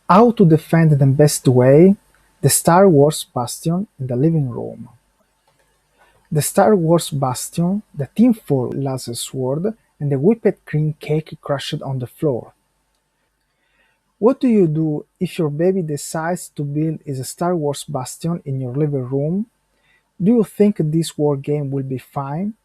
How to defend the best way? The Star Wars Bastion in the living room. The Star Wars Bastion, the tinfoil laser sword, and the whipped cream cake crushed on the floor. What do you do if your baby decides to build a Star Wars Bastion in your living room? Do you think this war game will be fine?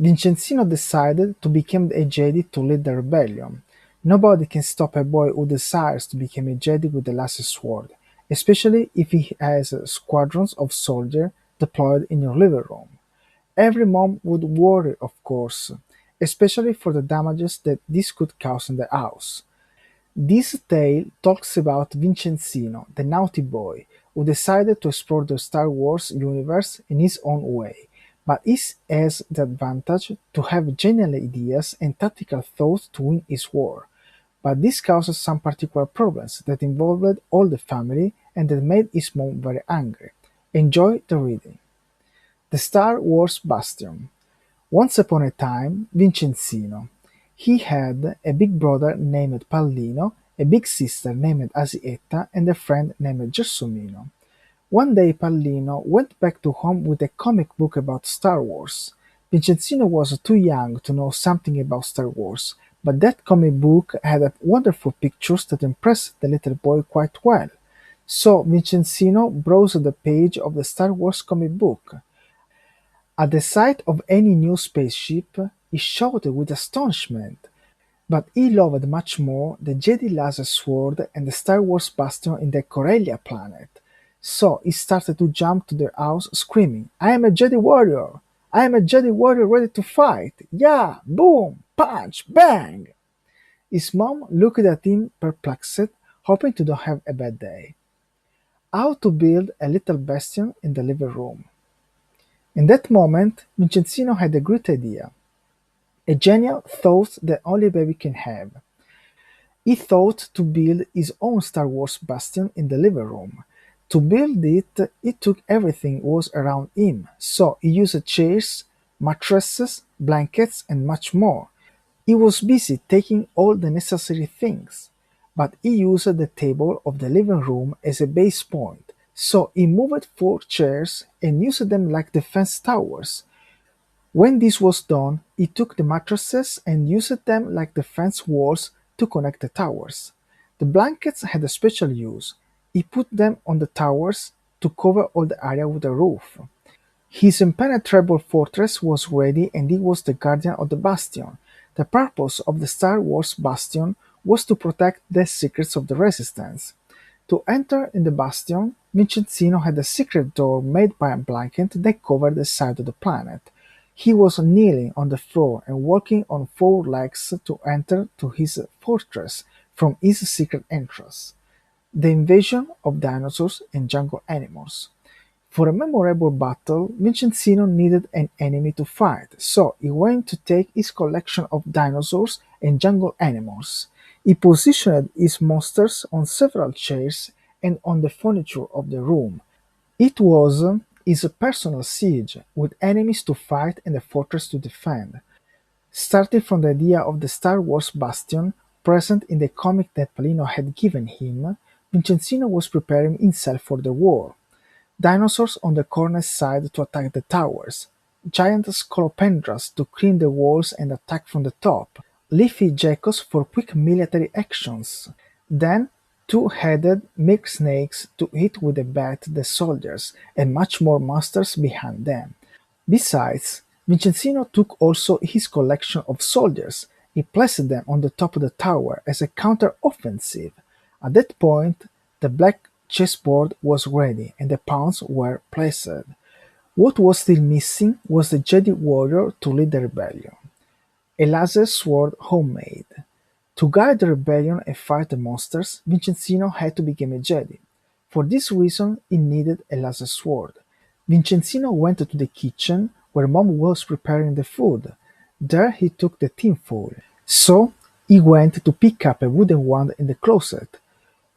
Vincenzino decided to become a Jedi to lead the rebellion. Nobody can stop a boy who desires to become a Jedi with a laser sword, especially if he has squadrons of soldiers deployed in your living room. Every mom would worry, of course, especially for the damages that this could cause in the house. This tale talks about Vincenzino, the naughty boy, who decided to explore the Star Wars universe in his own way, but he has the advantage to have genial ideas and tactical thought to win his war. But this causes some particular problems that involved all the family and that made his mom very angry. Enjoy the reading. The Star Wars Bastion. Once upon a time, Vincenzino. He had a big brother named Pallino, a big sister named Asietta, and a friend named Gelsomino. One day Pallino went back to home with a comic book about Star Wars. Vincenzino was too young to know something about Star Wars, but that comic book had wonderful pictures that impressed the little boy quite well. So Vincenzino browsed the page of the Star Wars comic book. At the sight of any new spaceship, he shouted with astonishment, but he loved much more the Jedi laser sword and the Star Wars Bastion in the Corellia planet. So he started to jump to their house screaming, "I am a Jedi warrior! I am a Jedi warrior ready to fight! Yeah! Boom! Punch! Bang!" His mom looked at him perplexed, hoping to not have a bad day. How to build a little bastion in the living room. In that moment, Vincenzino had a great idea. A genial thought that only a baby can have. He thought to build his own Star Wars Bastion in the living room. To build it, he took everything was around him, so he used chairs, mattresses, blankets, and much more. He was busy taking all the necessary things, but he used the table of the living room as a base point, so he moved 4 chairs and used them like defense towers. When this was done, he took the mattresses and used them like defense walls to connect the towers. The blankets had a special use. He put them on the towers to cover all the area with a roof. His impenetrable fortress was ready and he was the guardian of the bastion. The purpose of the Star Wars Bastion was to protect the secrets of the Resistance. To enter in the bastion, Vincenzino had a secret door made by a blanket that covered the side of the planet. He was kneeling on the floor and walking on 4 legs to enter to his fortress from his secret entrance. The invasion of dinosaurs and jungle animals. For a memorable battle, Vincenzino needed an enemy to fight, so he went to take his collection of dinosaurs and jungle animals. He positioned his monsters on several chairs and on the furniture of the room. It was his personal siege, with enemies to fight and a fortress to defend. Starting from the idea of the Star Wars Bastion, present in the comic that Pallino had given him, Vincenzino was preparing himself for the war. Dinosaurs on the corner side to attack the towers, giant scolopendras to clean the walls and attack from the top, leafy geckos for quick military actions, then two-headed milk snakes to hit with a bat the soldiers, and much more monsters behind them. Besides, Vincenzino took also his collection of soldiers. He placed them on the top of the tower as a counter-offensive. At that point, the black chessboard was ready and the pawns were placed. What was still missing was the Jedi warrior to lead the rebellion. A laser sword homemade. To guide the rebellion and fight the monsters, Vincenzino had to become a Jedi. For this reason, he needed a laser sword. Vincenzino went to the kitchen where Mom was preparing the food. There he took the tinfoil. So he went to pick up a wooden wand in the closet.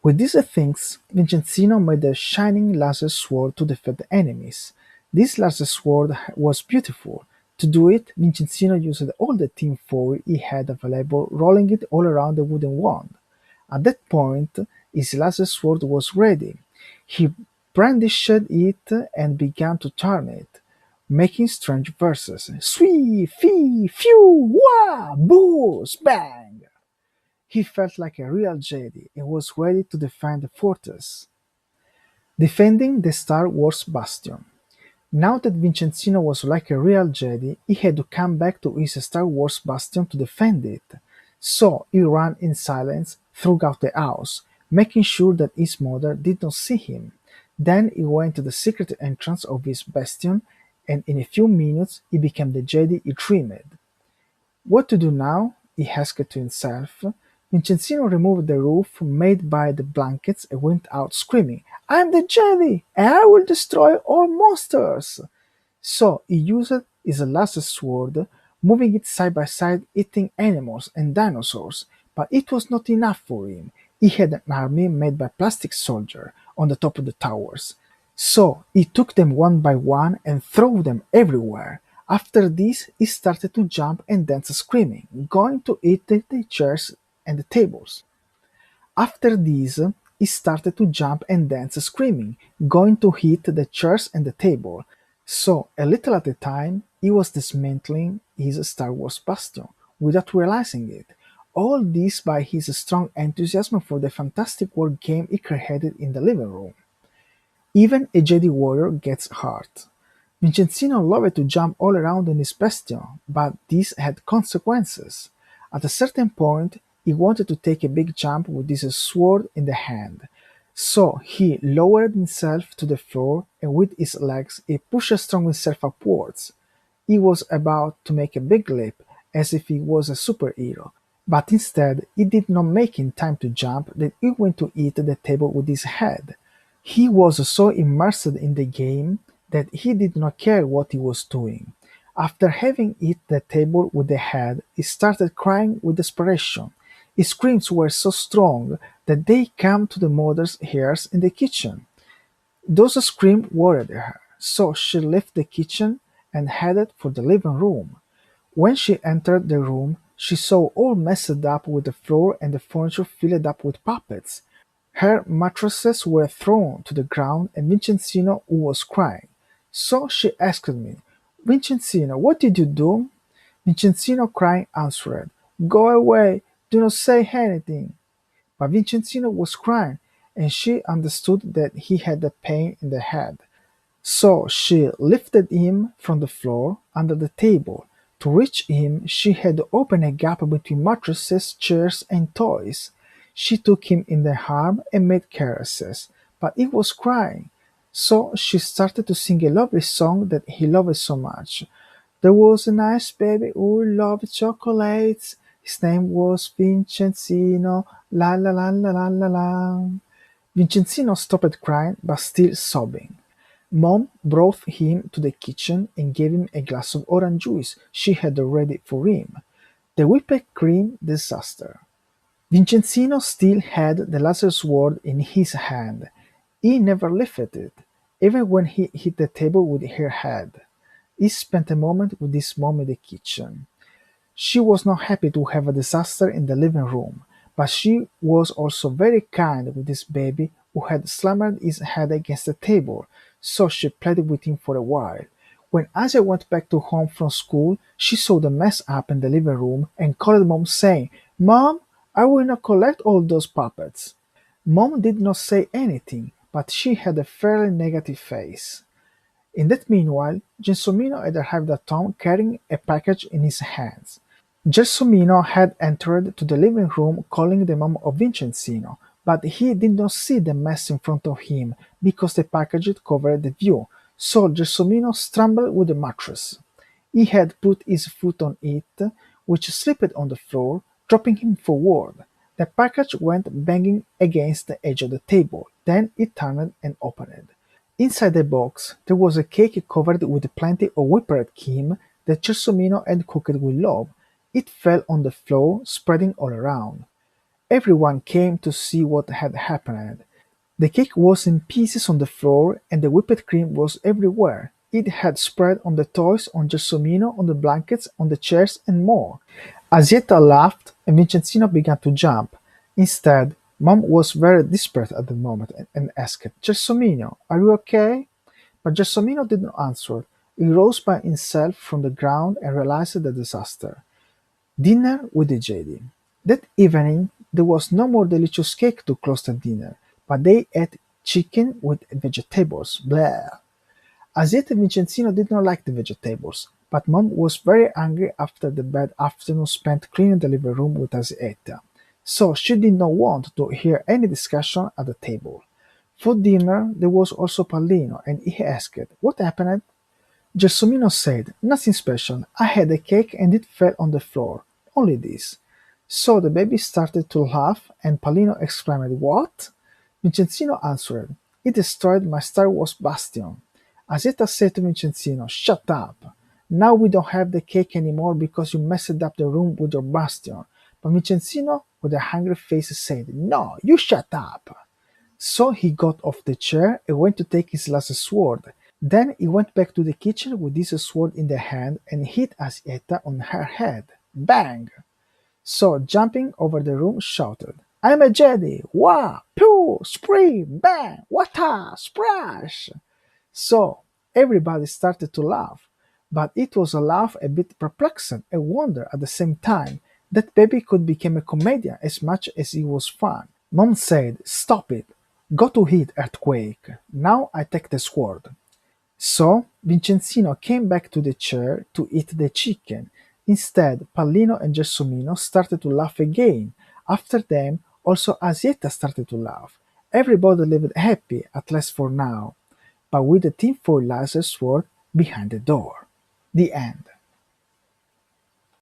With these things, Vincenzino made a shining laser sword to defeat the enemies. This laser sword was beautiful. To do it, Vincenzino used all the tinfoil he had available, rolling it all around the wooden wand. At that point, his laser sword was ready. He brandished it and began to turn it, making strange verses. Swee, fee, phew, wah, boos, bang! He felt like a real Jedi and was ready to defend the fortress. Defending the Star Wars Bastion. Now that Vincenzino was like a real Jedi, he had to come back to his Star Wars Bastion to defend it. So he ran in silence throughout the house, making sure that his mother did not see him. Then he went to the secret entrance of his bastion, and in a few minutes he became the Jedi he dreamed. What to do now? He asked to himself. Vincenzino removed the roof made by the blankets and went out screaming, I am the Jedi, and I will destroy all monsters! So he used his last sword, moving it side by side, eating animals and dinosaurs. But it was not enough for him. He had an army made by plastic soldiers on the top of the towers. So he took them one by one and threw them everywhere. After this, he started to jump and dance screaming, going to hit the chairs and the tables. After this, he started to jump and dance screaming, going to hit the chairs and the table. So, a little at a time, he was dismantling his Star Wars Bastion, without realizing it. All this by his strong enthusiasm for the fantastic world game he created in the living room. Even a Jedi warrior gets hurt. Vincenzino loved to jump all around in his bastion, but this had consequences. At a certain point, he wanted to take a big jump with his sword in the hand. So he lowered himself to the floor and with his legs he pushed strong himself upwards. He was about to make a big leap, as if he was a superhero, but instead he did not make in time to jump that he went to hit the table with his head. He was so immersed in the game that he did not care what he was doing. After having hit the table with the head, he started crying with desperation. His screams were so strong that they came to the mother's ears in the kitchen. Those screams worried her, so she left the kitchen and headed for the living room. When she entered the room, she saw all messed up with the floor and the furniture filled up with puppets. Her mattresses were thrown to the ground and Vincenzino who was crying. So she asked me, Vincenzino, what did you do? Vincenzino crying answered, Go away, do not say anything. But Vincenzino was crying, and she understood that he had a pain in the head. So she lifted him from the floor under the table. To reach him, she had to open a gap between mattresses, chairs, and toys. She took him in the arm and made caresses, but he was crying. So she started to sing a lovely song that he loved so much. There was a nice baby who loved chocolates. His name was Vincenzino. La la la la la la la. Vincenzino stopped crying, but still sobbing. Mom brought him to the kitchen and gave him a glass of orange juice she had ready for him. The whipped cream disaster. Vincenzino still had the laser sword in his hand. He never lifted it, even when he hit the table with her head. He spent a moment with his mom in the kitchen. She was not happy to have a disaster in the living room, but she was also very kind with this baby who had slammed his head against the table, so she played with him for a while. When Asia went back to home from school, she saw the mess up in the living room and called Mom saying, Mom, I will not collect all those puppets. Mom did not say anything, but she had a fairly negative face. In that meanwhile, Gelsomino had arrived at home carrying a package in his hands. Gelsomino had entered to the living room calling the mom of Vincenzino, but he did not see the mess in front of him because the package covered the view, so Gelsomino scrambled with the mattress. He had put his foot on it, which slipped on the floor, dropping him forward. The package went banging against the edge of the table, then it turned and opened. Inside the box, there was a cake covered with plenty of whipped cream that Gelsomino had cooked with love. It fell on the floor, spreading all around. Everyone came to see what had happened. The cake was in pieces on the floor, and the whipped cream was everywhere. It had spread on the toys, on Gelsomino, on the blankets, on the chairs, and more. Asietta laughed, and Vincenzino began to jump. Instead, Mom was very desperate at the moment and asked, Gelsomino, are you okay? But Gelsomino didn't answer. He rose by himself from the ground and realized the disaster. Dinner with the Jedi. That evening, there was no more delicious cake to close the dinner, but they ate chicken with vegetables. Blah. As yet Vincenzino did not like the vegetables, but Mom was very angry after the bad afternoon spent cleaning the living room with Asietta, so she did not want to hear any discussion at the table. For dinner there was also Pallino, and he asked, "What happened?" Gelsomino said, "Nothing special. I had a cake and it fell on the floor. Only this." So the baby started to laugh, and Pallino exclaimed, "What?" Vincenzino answered, "It destroyed my Star Wars Bastion." Azeta said to Vincenzino, "Shut up! Now we don't have the cake anymore because you messed up the room with your Bastion." But Vincenzino, with a hungry face, said, "No, you shut up!" So he got off the chair and went to take his last sword. Then he went back to the kitchen with his sword in the hand and hit Asieta on her head. Bang! So, jumping over the room, shouted, "I'm a Jedi! Wah! Pew! Spree! Bang! Wata! Splash!" So, everybody started to laugh, but it was a laugh a bit perplexed and wonder at the same time that baby could become a comedian as much as it was fun. Mom said, "Stop it! Go to heat, Earthquake! Now I take the sword." So Vincenzino came back to the chair to eat the chicken. Instead, Pallino and Gelsomino started to laugh again. After them, also Asietta started to laugh. Everybody lived happy, at least for now, but with the tinfoil laser sword behind the door. The end.